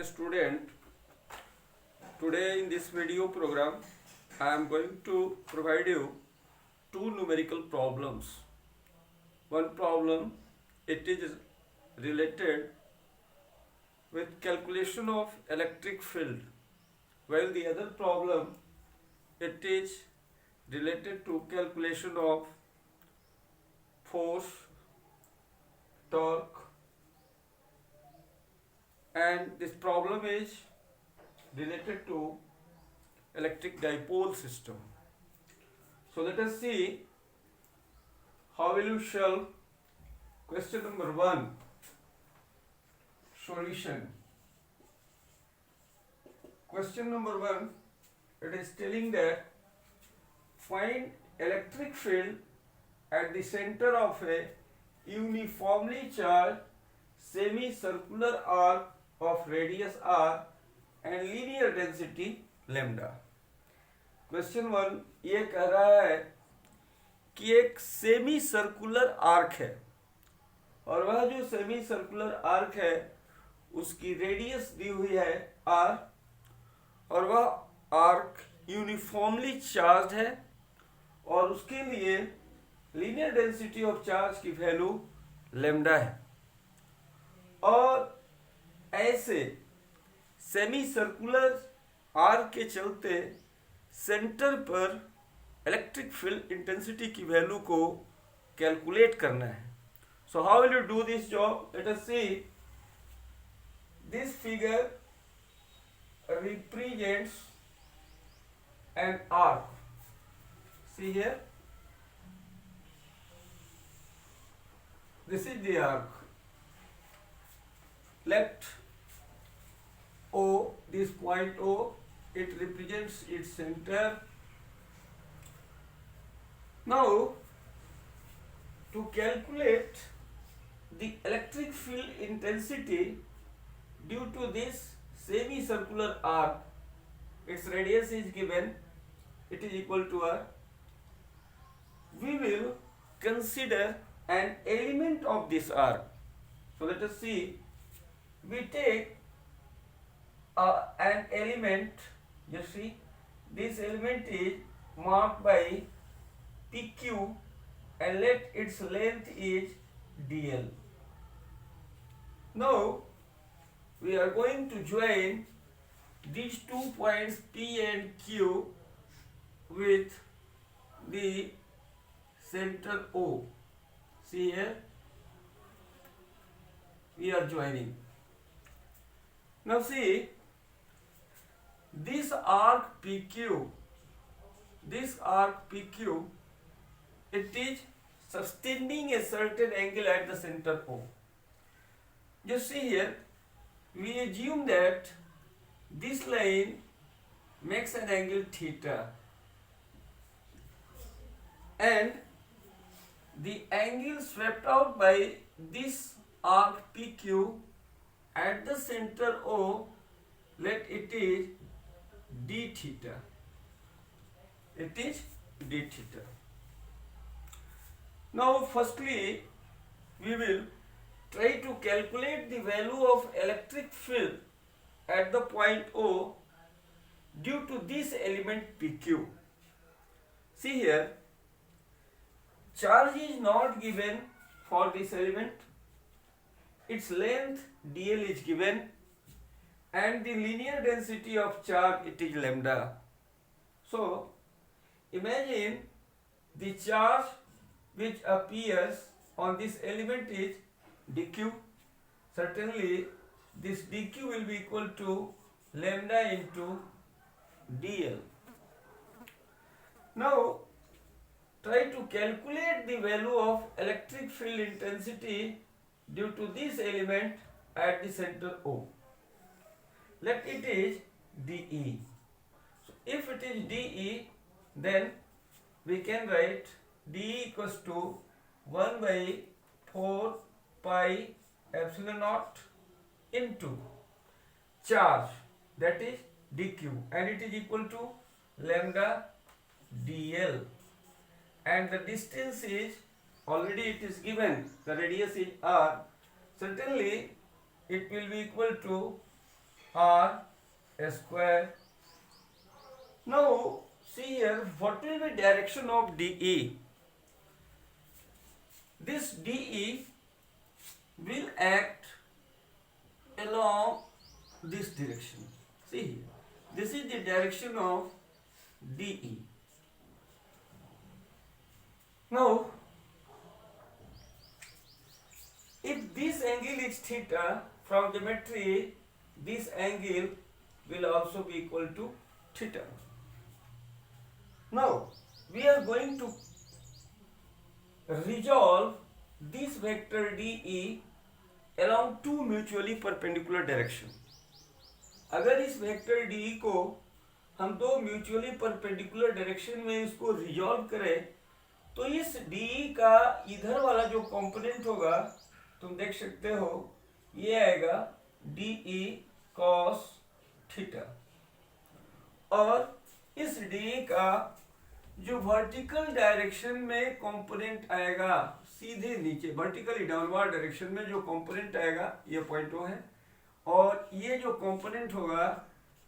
dear student, today in this video program I am going to provide you two numerical problems. One problem, it is related with calculation of electric field, while the other problem, it is related to calculation of force, torque, and this problem is related to electric dipole system. So let us see how will you solve question number 1. Solution. Question number 1, it is telling that find electric field at the center of a uniformly charged semicircular arc of radius r and linear density lambda. Question 1 ये कह रहा है कि एक semi circular arc है और वह जो सेमी सर्कुलर आर्क है उसकी रेडियस दी हुई है r और वह आर्क यूनिफॉर्मली चार्ज है और उसके लिए लीनियर डेंसिटी ऑफ चार्ज की वैल्यू लैम्डा है। और ऐसे सेमी सर्कुलर आर्क के चलते सेंटर पर इलेक्ट्रिक फील्ड इंटेंसिटी की वैल्यू को कैलकुलेट करना है। So how will you do this job? Let us see this figure represents an arc. See here, this is the arc. Let O, this point O, it represents its center. Now, to calculate the electric field intensity due to this semicircular arc, its radius is given, it is equal to r. We will consider an element of this arc. So let us see. We take an element. You see, this element is marked by PQ and let its length is dl. Now we are going to join these 2 points P and Q with the center O. See here, we are joining. Now see, this arc PQ, it is sustaining a certain angle at the center O. Just see here, we assume that this line makes an angle theta and the angle swept out by this arc PQ at the center O, let it is d theta. It is d theta. Now firstly we will try to calculate the value of electric field at the point O due to this element PQ. See here, charge is not given for this element, its length dl is given and the linear density of charge, it is lambda. So imagine the charge which appears on this element is dq. Certainly this dq will be equal to lambda into dl. Now try to calculate the value of electric field intensity due to this element at the center O. Let it is dE. So if it is dE, then we can write dE equals to 1 by 4 pi epsilon naught into charge, that is dq, and it is equal to lambda dl, and the distance is already it is given, the radius is r, certainly it will be equal to r square. Now see here, what will be direction of DE? This DE will act along this direction. See here, this is the direction of DE. Now if this angle is theta, from geometry this angle will also be equal to theta. Now we are going to resolve this vector DE along two mutually perpendicular direction. अगर इस vector DE को हम दो mutually perpendicular direction में इसको resolve करें, तो इस DE का इधर वाला जो कंपोनेंट होगा, तुम देख सकते हो, ये आएगा DE cos थीटा, और इस DE का जो वर्टिकल डायरेक्शन में कंपोनेंट आएगा, सीधे नीचे वर्टिकली डाउनवर्ड डायरेक्शन में जो कंपोनेंट आएगा, ये पॉइंट ओ है, और ये जो कंपोनेंट होगा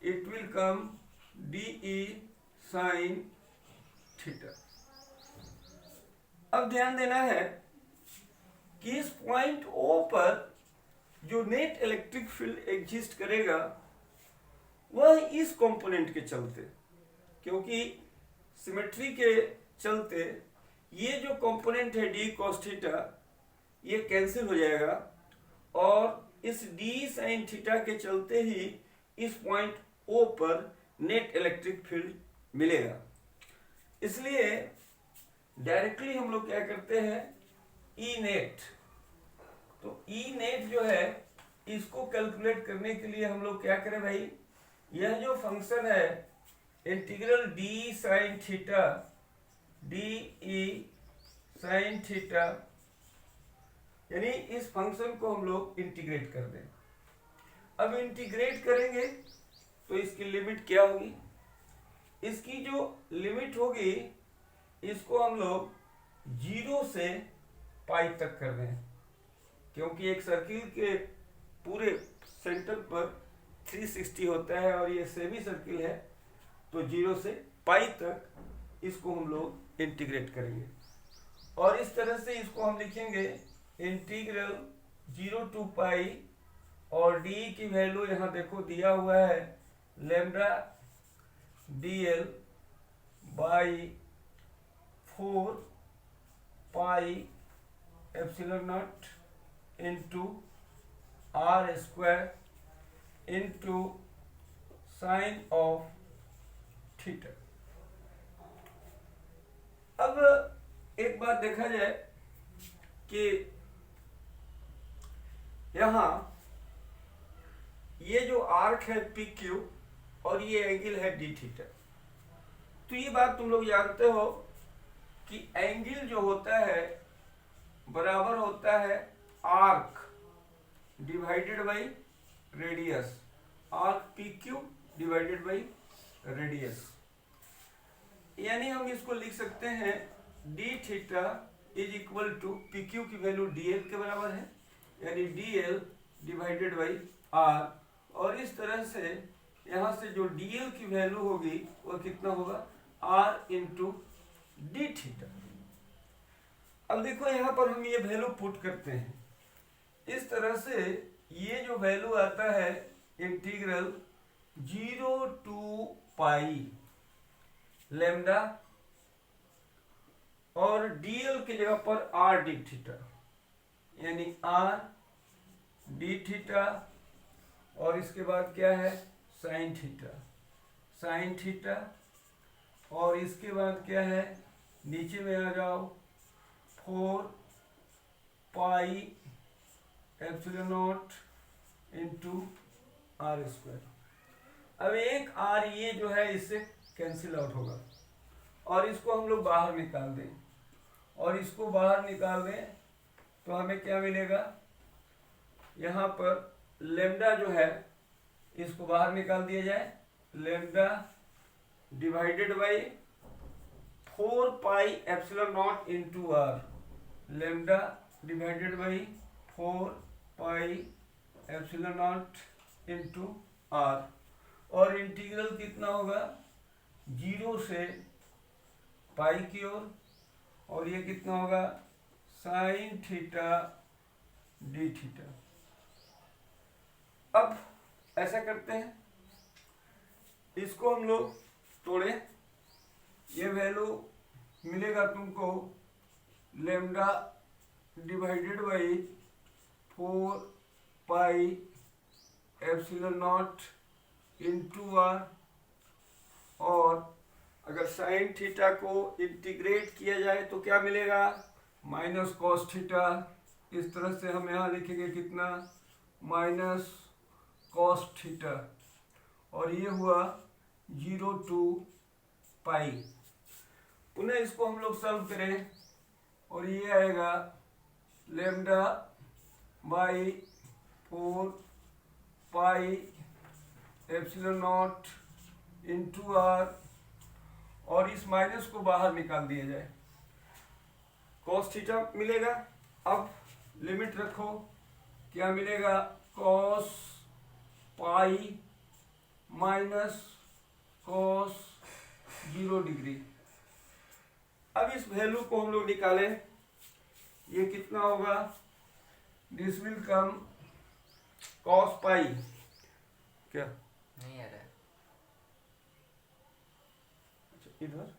it will come DE sin theta. अब ध्यान देना है कि इस पॉइंट O पर जो नेट इलेक्ट्रिक फील्ड एग्जिस्ट करेगा वह इस कंपोनेंट के चलते, क्योंकि सिमेट्री के चलते ये जो कंपोनेंट है D cos थीटा ये कैंसिल हो जाएगा, और इस D sin थीटा के चलते ही इस पॉइंट O पर नेट इलेक्ट्रिक फील्ड मिलेगा. इसलिए डायरेक्टली हम लोग क्या करते हैं, E नेट, तो E नेट जो है इसको कैलकुलेट करने के लिए हम लोग क्या करें भाई, यह जो फंक्शन है integral D sin theta DE sin theta, यानी इस फंक्शन को हम लोग इंटीग्रेट कर दें. अब इंटीग्रेट करेंगे तो इसकी लिमिट क्या होगी, इसकी जो लिमिट होगी इसको हम लोग 0 से पाई तक कर दें, क्योंकि एक सर्किल के पूरे सेंटर पर 360 होता है और ये सेमी सर्किल है, तो 0 से पाई तक इसको हम लोग इंटीग्रेट करेंगे. और इस तरह से इसको हम लिखेंगे इंटीग्रल 0 to पाई, और D की वैल्यू यहाँ देखो दिया हुआ है lambda DL by 4 pi epsilon not into R square into sine of theta. अब एक बात देखा जाए कि यहां ये जो आर्क है PQ और ये एंगल है D थीटा, तो ये बात तुम लोग जानते हो कि एंगल जो होता है बराबर होता है arc divided by radius, arc PQ divided by radius. यानी हम इसको लिख सकते हैं D theta is equal to PQ की वैल्यू DL के बराबर है, यानी DL डिवाइडेड बाई R, और इस तरह से यहाँ से जो DL की वैल्यू होगी वह कितना होगा, R इंटू D थीटा. अब देखो यहाँ पर हम ये वैल्यू पुट करते हैं, इस तरह से ये जो वैल्यू आता है इंटीग्रल 0 to पाई लैम्डा, और DL की जगह पर R D थीटा, यानी R D थीटा, और इसके बाद क्या है साइन थीटा, साइन थीटा, और इसके बाद क्या है, नीचे में आ जाओ 4 pi epsilon not into R square. अब एक R ये जो है इससे कैंसिल आउट होगा, और इसको हम लोग बाहर निकाल दें, और इसको बाहर निकाल दें तो हमें क्या मिलेगा, यहाँ पर लैम्डा जो है इसको बाहर निकाल दिया जाए, lambda divided by 4 pi epsilon not into R, lambda divided by 4 pi epsilon not into R, और इंटीग्रल कितना होगा 0 से पाई की ओर, और ये कितना होगा साइन थीटा डी थीटा। अब ऐसा करते हैं, इसको हम लोग तोड़े, ये वैल्यू मिलेगा तुमको lambda divided by 4 pi epsilon not into R, और अगर साइन थीटा को इंटीग्रेट किया जाए तो क्या मिलेगा माइनस कॉस थीटा। इस तरह से हम यहाँ लिखेंगे कितना माइनस कॉस थीटा, और ये हुआ 0 to पाई। पुनः इसको हम लोग सॉल्व करें, और ये आएगा lambda by 4 pi epsilon not into R, और इस माइनस को बाहर निकाल दिया जाए, कॉस थीटा मिलेगा। अब लिमिट रखो, क्या मिलेगा cos pi minus cos 0 degree. अब इस वैल्यू को हम लोग निकालें, ये कितना होगा, this will come cos pi, क्या नहीं आ रहा है। अच्छा इधर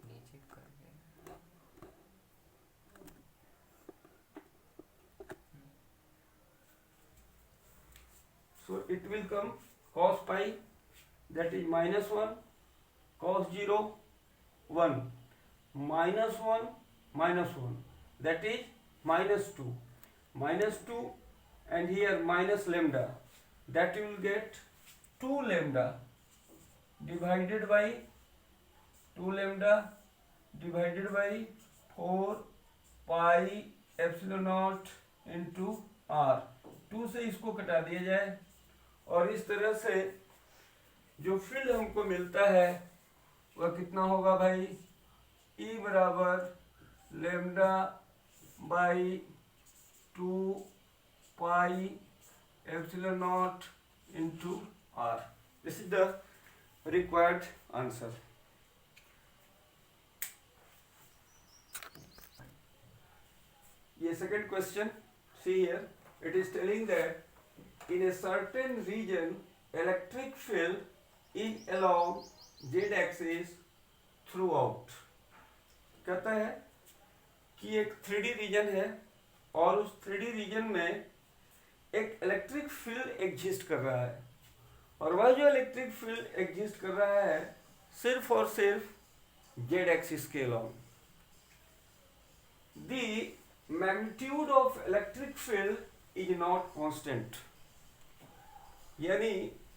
नीचे कर दे। so it will come cos pi, that is minus 1 cos 0 1 minus 1 minus 1, that is minus 2, and here minus lambda, that you will get 2 lambda divided by 2 lambda divided by 4 pi epsilon naught into r। 2 से इसको कटा दिया जाए, और इस तरह से जो फील्ड हमको मिलता है वह कितना होगा भाई, E बराबर lambda by 2 pi epsilon not into R. This is the required answer. ये second question, see here, it is telling that in a certain region electric field is along z-axis throughout। कहता है कि एक 3D reason है, और उस 3D reason में एक इलेक्ट्रिक फील्ड एग्जिस्ट कर रहा है, और वह जो इलेक्ट्रिक फील्ड एग्जिस्ट कर रहा है सिर्फ और सिर्फ जेड एक्सिस के along. The magnitude of electric field is not constant, यानी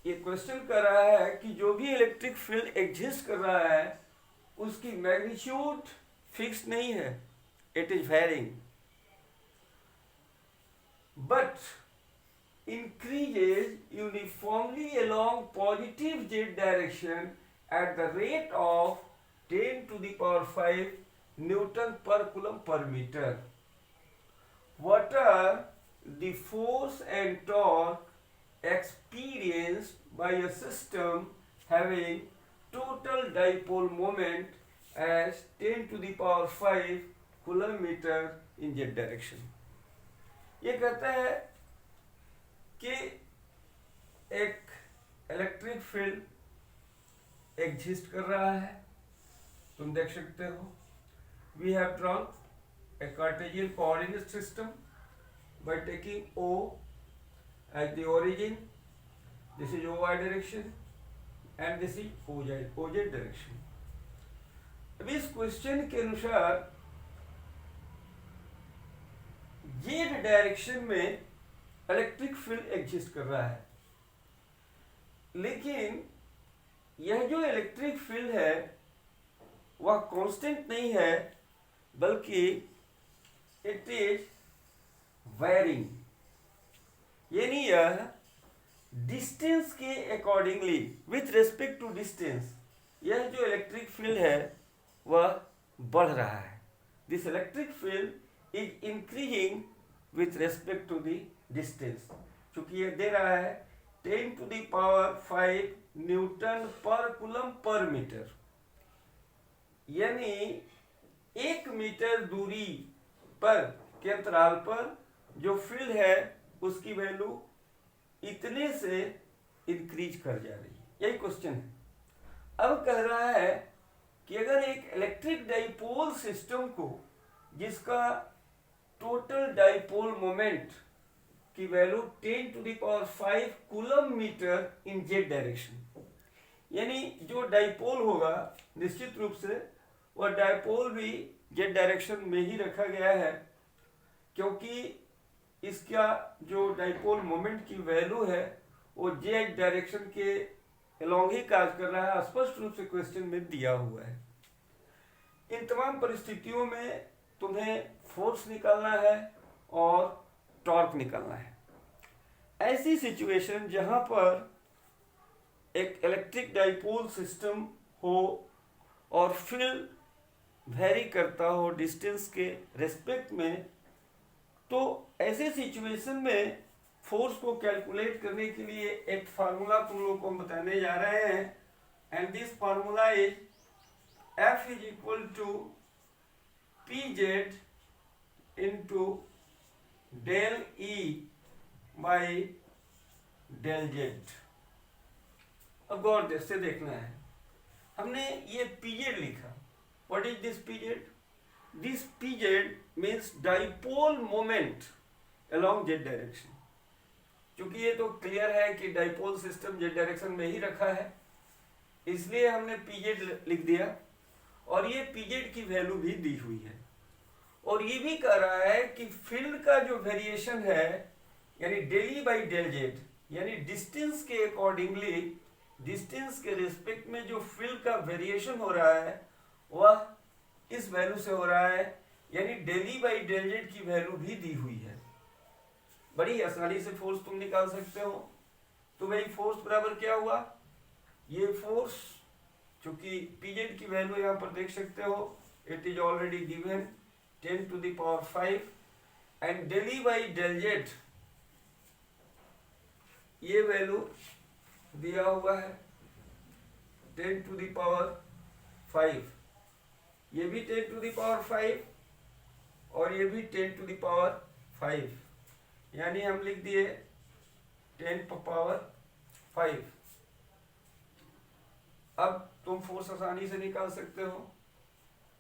ये क्वेश्चन कर रहा है कि जो भी इलेक्ट्रिक फील्ड एग्जिस्ट कर रहा है उसकी मैग्नीट्यूड फिक्स नहीं है, it is varying, but increases uniformly along positive z direction at the rate of 10 to the power 5 Newton per coulomb per meter. What are the force and torque experienced by a system having total dipole moment as 10 to the power 5 coulomb meter in z direction? ये कहता है कि एक electric field exist कर रहा है, तुम देख सकते हो। We have drawn a cartesian coordinate system by taking O as the origin, this is OY direction and this is OZ direction। अब इस क्वेश्चन के अनुसार Z डायरेक्शन में इलेक्ट्रिक फील्ड एग्जिस्ट कर रहा है, लेकिन यह जो इलेक्ट्रिक फील्ड है वह कांस्टेंट नहीं है, बल्कि इट इज वेरिंग, यानी यह डिस्टेंस के accordingly with respect to distance यह जो इलेक्ट्रिक फील्ड है वह बढ़ रहा है। This electric field is increasing with respect to the distance. चूंकि ये दे रहा है 10 to the power 5 न्यूटन पर कूलम पर मीटर, यानी 1 मीटर दूरी पर के अंतराल पर जो फील्ड है उसकी वैल्यू इतने से इंक्रीज कर जा रही है। यही क्वेश्चन है। अब कह रहा है कि अगर एक इलेक्ट्रिक डाइपोल सिस्टम को जिसका टोटल डाइपोल मोमेंट की value 10 to the power 5 coulomb metre in Z direction, यानी जो डाइपोल होगा निश्चित रूप से वह डाइपोल भी जेड डायरेक्शन में ही रखा गया है, क्योंकि इसका जो डाइपोल मोमेंट की वैल्यू है वो जेड डायरेक्शन के अलोंग ही कार्य कर रहा है, स्पष्ट रूप से क्वेश्चन में दिया हुआ है। इन तमाम परिस्थितियों में तुम्हें फोर्स निकालना है और टॉर्क निकालना है। ऐसी सिचुएशन जहां पर एक इलेक्ट्रिक डाइपोल सिस्टम हो और फील्ड वेरी करता हो डिस्टेंस के रेस्पेक्ट में, तो ऐसे सिचुएशन में फोर्स को कैलकुलेट करने के लिए एक फार्मूला तुम लोगों को बताने जा रहे हैं, and this formula is F is equal to Pz into del E by del Z। अब गौर से देखना है, हमने ये Pz लिखा। What is this Pz? This Pz means dipole moment along Z direction। क्योंकि ये तो क्लियर है कि डाइपोल सिस्टम Z डायरेक्शन में ही रखा है, इसलिए हमने Pz लिख दिया, और ये Pz की वैल्यू भी दी हुई है। और ये भी कह रहा है कि फील्ड का जो वेरिएशन है यानी del E by del Z, यानी डिस्टेंस के अकॉर्डिंगली डिस्टेंस के रिस्पेक्ट में जो फील्ड का वेरिएशन हो रहा है वह इस वैल्यू से हो रहा है, यानी del E by del Z की वैल्यू भी दी हुई है। बड़ी आसानी से फोर्स तुम निकाल सकते हो। तो भाई फोर्स बराबर क्या हुआ, ये फोर्स चूंकि Pz की वैल्यू यहाँ पर देख सकते हो, it is already given 10 to the power 5 and del E by del Z ये वैल्यू दिया हुआ है 10 to the power 5, ये भी 10 to the power 5 और ये भी 10 to the power 5, यानी हम लिख दिए 10 power 5। अब तुम फोर्स आसानी से निकाल सकते हो।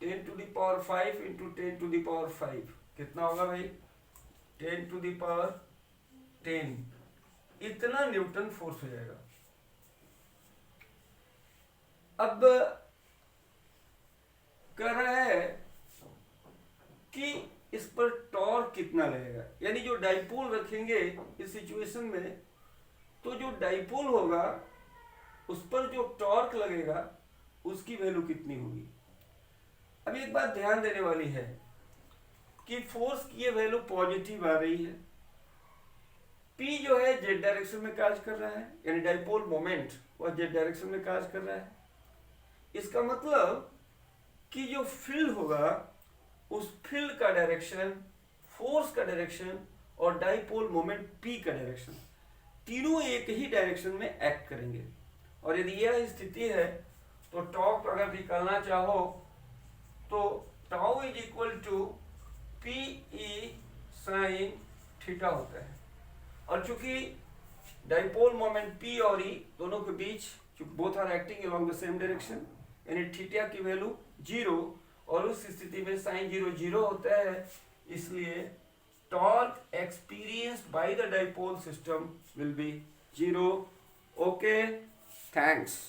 10 to the power 5 into 10 to the power 5 कितना होगा भाई, 10 to the power 10, इतना न्यूटन फोर्स हो जाएगा। अब कह रहा है कि इस पर टॉर्क कितना लगेगा, यानी जो डाइपोल रखेंगे इस सिचुएशन में, तो जो डाइपोल होगा उस पर जो टॉर्क लगेगा उसकी वैल्यू कितनी होगी। अब एक बात ध्यान देने वाली है कि फोर्स की ये वैल्यू पॉजिटिव आ रही है, P जो है जेड डायरेक्शन में कार्य कर रहा है, यानी डाइपोल मोमेंट वह जेड डायरेक्शन में कार्य कर रहा है। इसका मतलब कि जो फील्ड होगा उस फील्ड का डायरेक्शन, फोर्स का डायरेक्शन और डाइपोल मोमेंट P का डायरेक्शन, तीनों एक ही डायरेक्शन में एक्ट करेंगे। और यदि यह स्थिति है तो टॉर्क अगर निकालना चाहो तो tau is equal to P E sine theta होता है। और चूंकि डाइपोल मोमेंट P और E दोनों के बीच both are acting along the same direction, यानी थीटा की वैल्यू 0, और उस स्थिति में साइन 0 0 होता है, इसलिए torque experienced by the dipole system will be 0। Okay, thanks.